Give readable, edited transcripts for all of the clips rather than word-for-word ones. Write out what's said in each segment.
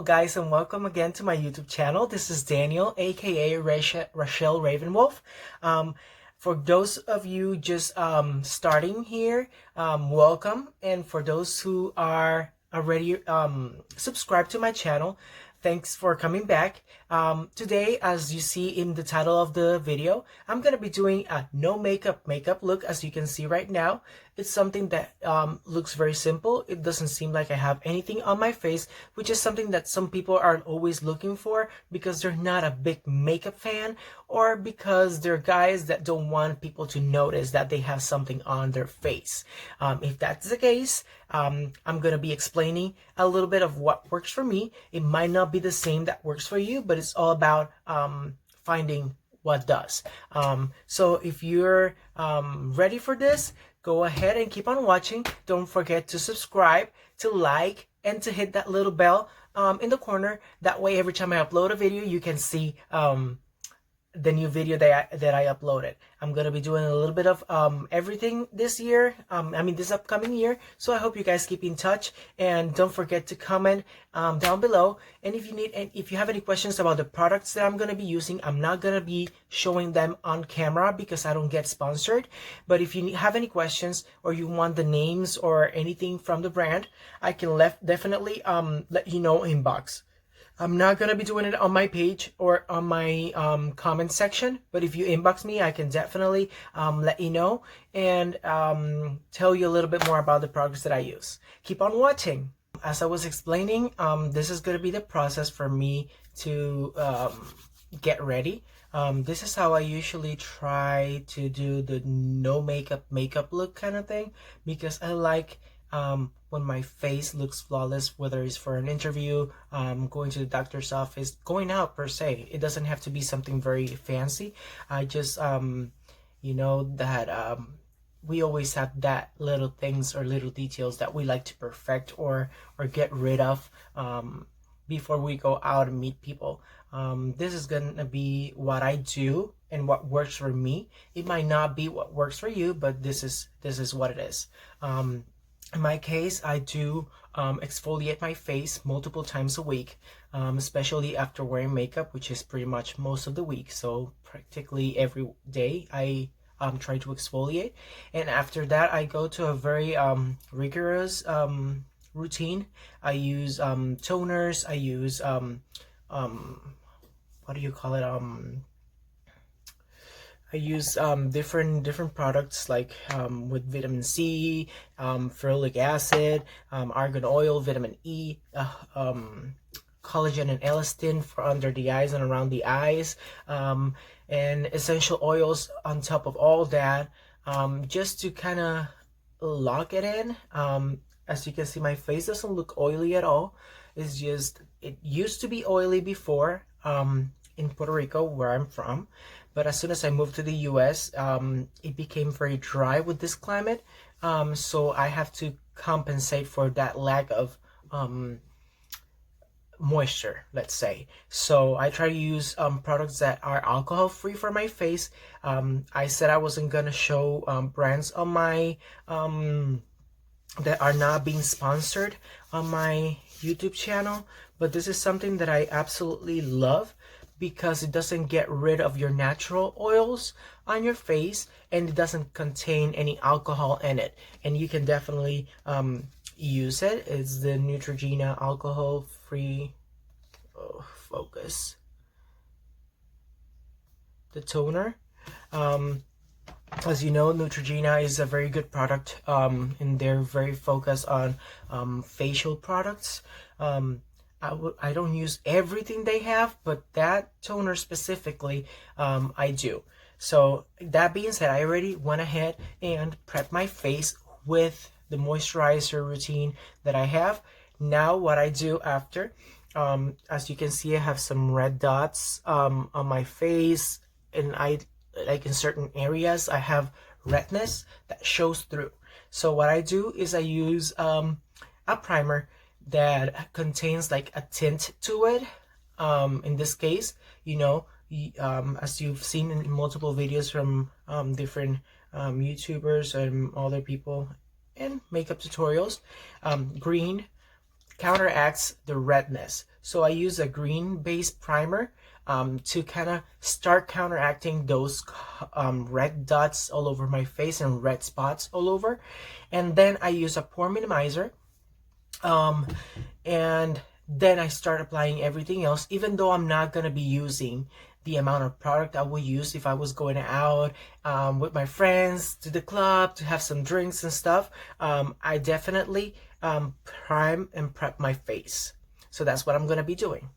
guys, and welcome again to my YouTube channel. This is Daniel, aka Rachel Ravenwolf. For those of you just starting here, welcome. And for those who are already subscribed to my channel, thanks for coming back. Today, as you see in the title of the video, I'm going to be doing a no makeup look, as you can see right now. It's something that looks very simple. It doesn't seem like I have anything on my face, which is something that some people are always looking for because they're not a big makeup fan, or because they're guys that don't want people to notice that they have something on their face. If that's the case, I'm going to be explaining a little bit of what works for me. It might not be the same that works for you, but it's all about finding what does. So if you're ready for this, go ahead and keep on watching. Don't forget to subscribe, to like, and to hit that little bell in the corner. That way, every time I upload a video, you can see the new video that I uploaded. I'm gonna be doing a little bit of everything this year, this upcoming year. So I hope you guys keep in touch, and don't forget to comment down below. And if you have any questions about the products that I'm gonna be using, I'm not gonna be showing them on camera because I don't get sponsored. But if you have any questions, or you want the names or anything from the brand, I can definitely let you know inbox. I'm not going to be doing it on my page or on my comment section, but if you inbox me, I can definitely let you know and tell you a little bit more about the products that I use. Keep on watching. As I was explaining, this is going to be the process for me to get ready. This is how I usually try to do the no makeup look kind of thing, because I like when my face looks flawless, whether it's for an interview, going to the doctor's office, going out per se. It doesn't have to be something very fancy. I just that we always have that little things or little details that we like to perfect or get rid of before we go out and meet people. This is gonna be what I do and what works for me. It might not be what works for you, but this is what it is. In my case, I do exfoliate my face multiple times a week, especially after wearing makeup, which is pretty much most of the week. So practically every day I try to exfoliate. And after that, I go to a very rigorous routine. I use toners. I use what do you call it? I use different products like with vitamin C, ferulic acid, argan oil, vitamin E, collagen and elastin for under the eyes and around the eyes, and essential oils on top of all that, just to kind of lock it in. As you can see, my face doesn't look oily at all. It's just, it used to be oily before in Puerto Rico, where I'm from. But as soon as I moved to the US, it became very dry with this climate. So I have to compensate for that lack of moisture, let's say. So I try to use products that are alcohol free for my face. I said I wasn't gonna show brands on my that are not being sponsored on my YouTube channel, but this is something that I absolutely love, because it doesn't get rid of your natural oils on your face, and it doesn't contain any alcohol in it. And you can definitely use it. It's the Neutrogena alcohol-free focus. The toner. As you know, Neutrogena is a very good product, and they're very focused on facial products. I don't use everything they have, but that toner specifically, I do. So that being said, I already went ahead and prepped my face with the moisturizer routine that I have. Now what I do after, as you can see, I have some red dots on my face, and I like in certain areas I have redness that shows through. So what I do is I use a primer that contains like a tint to it. In this case, as you've seen in multiple videos from different YouTubers and other people in makeup tutorials, green counteracts the redness. So I use a green based primer to kind of start counteracting those red dots all over my face and red spots all over. And then I use a pore minimizer, and then I start applying everything else, even though I'm not going to be using the amount of product I would use if I was going out with my friends to the club to have some drinks and stuff. I definitely prime and prep my face. So that's what I'm going to be doing.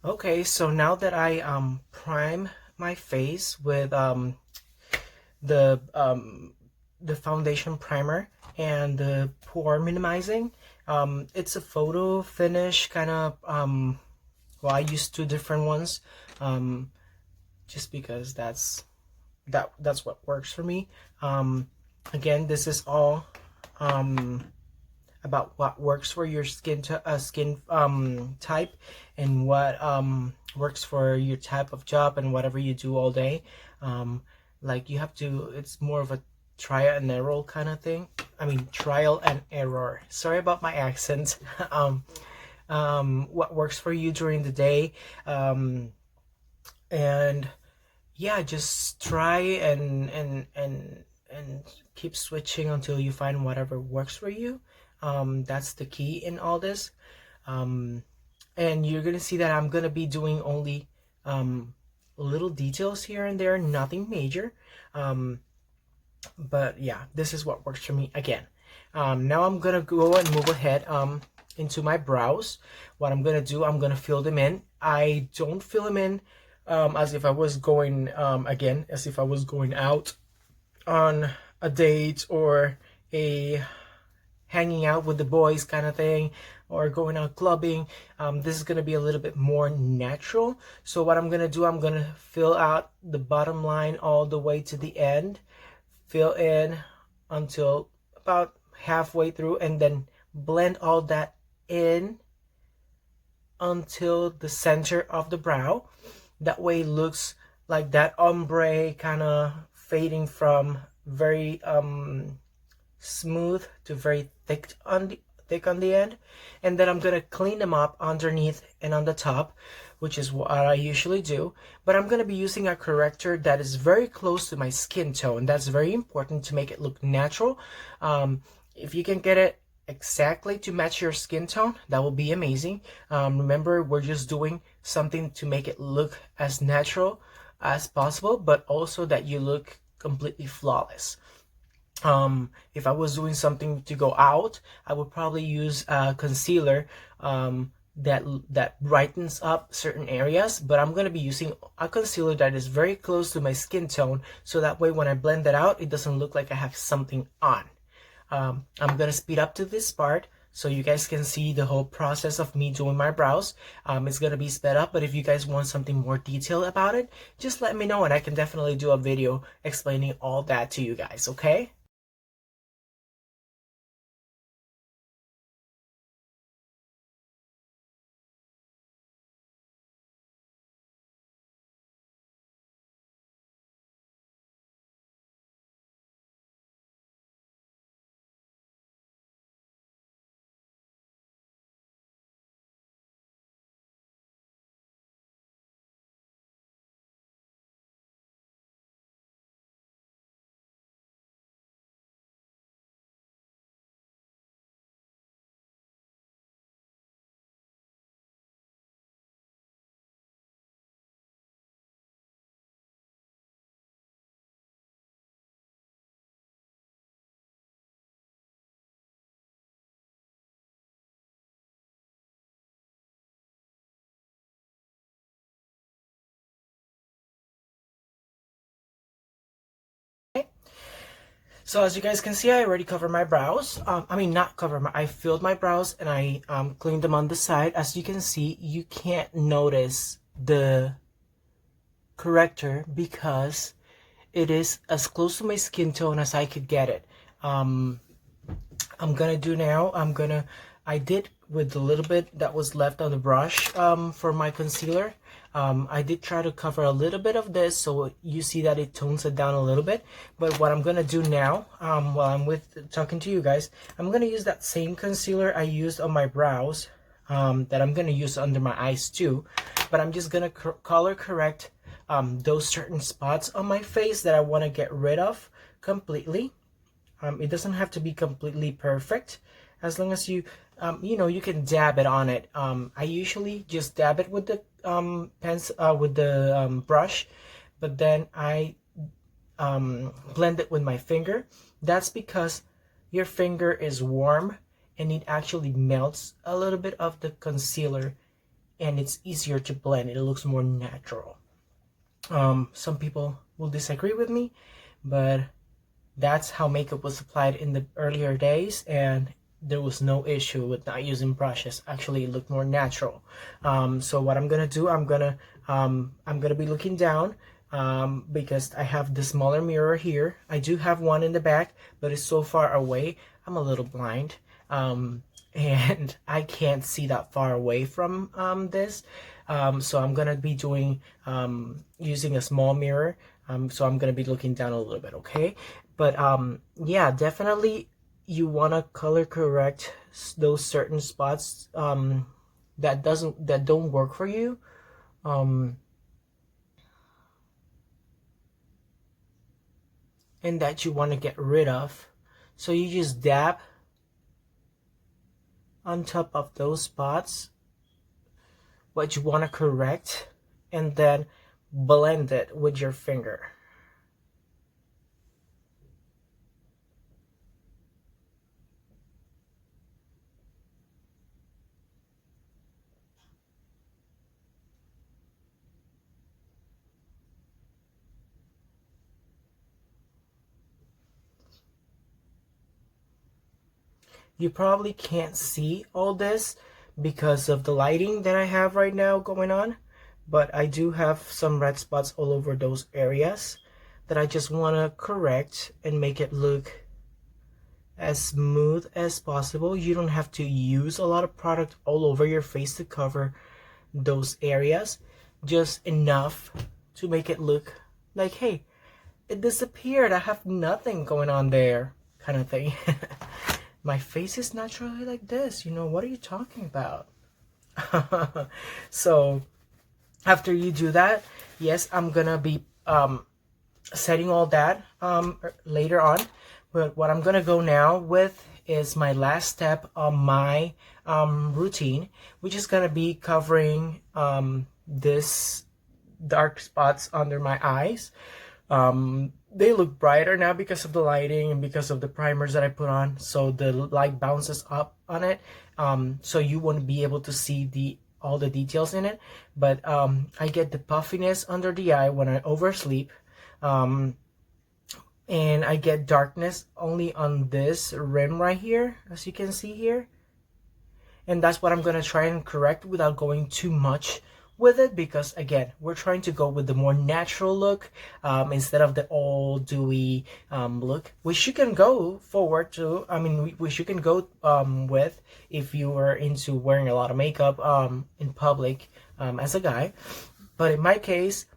Okay, so now that I prime my face with the um, the foundation primer and the pore minimizing, it's a photo finish kind of well, I use two different ones, um, just because that's what works for me. Again, this is all um, about what works for your skin type, and what works for your type of job and whatever you do all day. Um, like you have to, it's more of a trial and error kind of thing. I mean, trial and error. Sorry about my accent. What works for you during the day, and yeah, just try and keep switching until you find whatever works for you. That's the key in all this. um, and you're gonna see that I'm gonna be doing only little details here and there, nothing major. um, but yeah, this is what works for me again. Now I'm gonna go and move ahead into my brows. What I'm gonna do, I'm gonna fill them in. I don't fill them in as if I was going again, as if I was going out on a date or a hanging out with the boys kind of thing, or going out clubbing. This is going to be a little bit more natural. So what I'm going to do, I'm going to fill out the bottom line all the way to the end, fill in until about halfway through, and then blend all that in until the center of the brow. That way it looks like that ombre kind of fading from very smooth to very thick on the end. And then I'm gonna clean them up underneath and on the top, which is what I usually do. But I'm gonna be using a corrector that is very close to my skin tone. That's very important to make it look natural. If you can get it exactly to match your skin tone, that will be amazing. Remember, we're just doing something to make it look as natural as possible, but also that you look completely flawless. If I was doing something to go out, I would probably use a concealer that brightens up certain areas, but I'm going to be using a concealer that is very close to my skin tone, so that way when I blend it out, it doesn't look like I have something on. I'm going to speed up to this part so you guys can see the whole process of me doing my brows. It's going to be sped up, but if you guys want something more detailed about it, just let me know and I can definitely do a video explaining all that to you guys, okay? So as you guys can see, I already covered my brows. I mean, not covered, I filled my brows and I cleaned them on the side. As you can see, you can't notice the corrector because it is as close to my skin tone as I could get it. I'm gonna do now, I did with the little bit that was left on the brush for my concealer. I did try to cover a little bit of this so you see that it tones it down a little bit. But what I'm gonna do now, while I'm talking to you guys, I'm gonna use that same concealer I used on my brows, that I'm gonna use under my eyes too. But I'm just gonna color correct those certain spots on my face that I want to get rid of completely. It doesn't have to be completely perfect, as long as you you can dab it on it. I usually just dab it with the brush, but then I blend it with my finger. That's because your finger is warm and it actually melts a little bit of the concealer, and it's easier to blend. It looks more natural. Some people will disagree with me, but that's how makeup was applied in the earlier days, and there was no issue with not using brushes. Actually, it looked more natural. So what I'm gonna do, I'm gonna be looking down, because I have the smaller mirror here. I do have one in the back, but it's so far away. I'm a little blind, and I can't see that far away from this. So I'm gonna be doing using a small mirror. So I'm gonna be looking down a little bit, okay? But yeah, definitely you wanna color correct those certain spots that don't work for you. And that you want to get rid of. So you just dab on top of those spots what you want to correct, and then blend it with your finger. You probably can't see all this because of the lighting that I have right now going on, but I do have some red spots all over those areas that I just want to correct and make it look as smooth as possible. You don't have to use a lot of product all over your face to cover those areas, just enough to make it look like, hey, it disappeared, I have nothing going on there, kind of thing. My face is naturally like this, what are you talking about? So after you do that, yes, I'm gonna be setting all that later on. But what I'm gonna go now with is my last step on my routine, which is gonna be covering this dark spots under my eyes. They look brighter now because of the lighting and because of the primers that I put on, so the light bounces up on it, so you won't be able to see all the details in it. But I get the puffiness under the eye when I oversleep, and I get darkness only on this rim right here, as you can see here. And that's what I'm gonna try and correct without going too much with it, because again, we're trying to go with the more natural look, instead of the all dewy look, which you can go forward to. I mean, which you can go with if you were into wearing a lot of makeup in public as a guy. But in my case,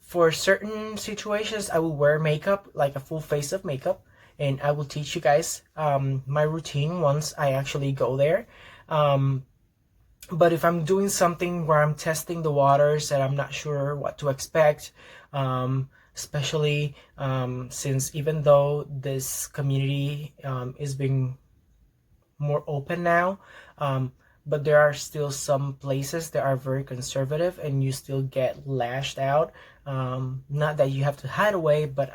for certain situations, I will wear makeup, like a full face of makeup, and I will teach you guys my routine once I actually go there. But if I'm doing something where I'm testing the waters and I'm not sure what to expect, especially since even though this community is being more open now, but there are still some places that are very conservative and you still get lashed out. Not that you have to hide away, but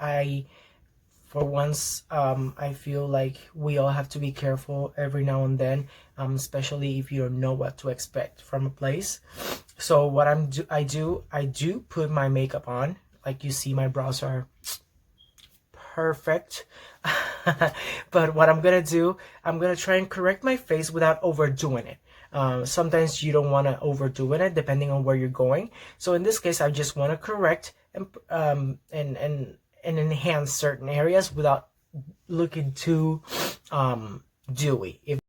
for once, I feel like we all have to be careful every now and then, especially if you don't know what to expect from a place. So what I do put my makeup on. Like you see, my brows are perfect. But what I'm gonna do, I'm gonna try and correct my face without overdoing it. Sometimes you don't want to overdo it depending on where you're going. So in this case, I just want to correct and enhance certain areas without looking too dewy, if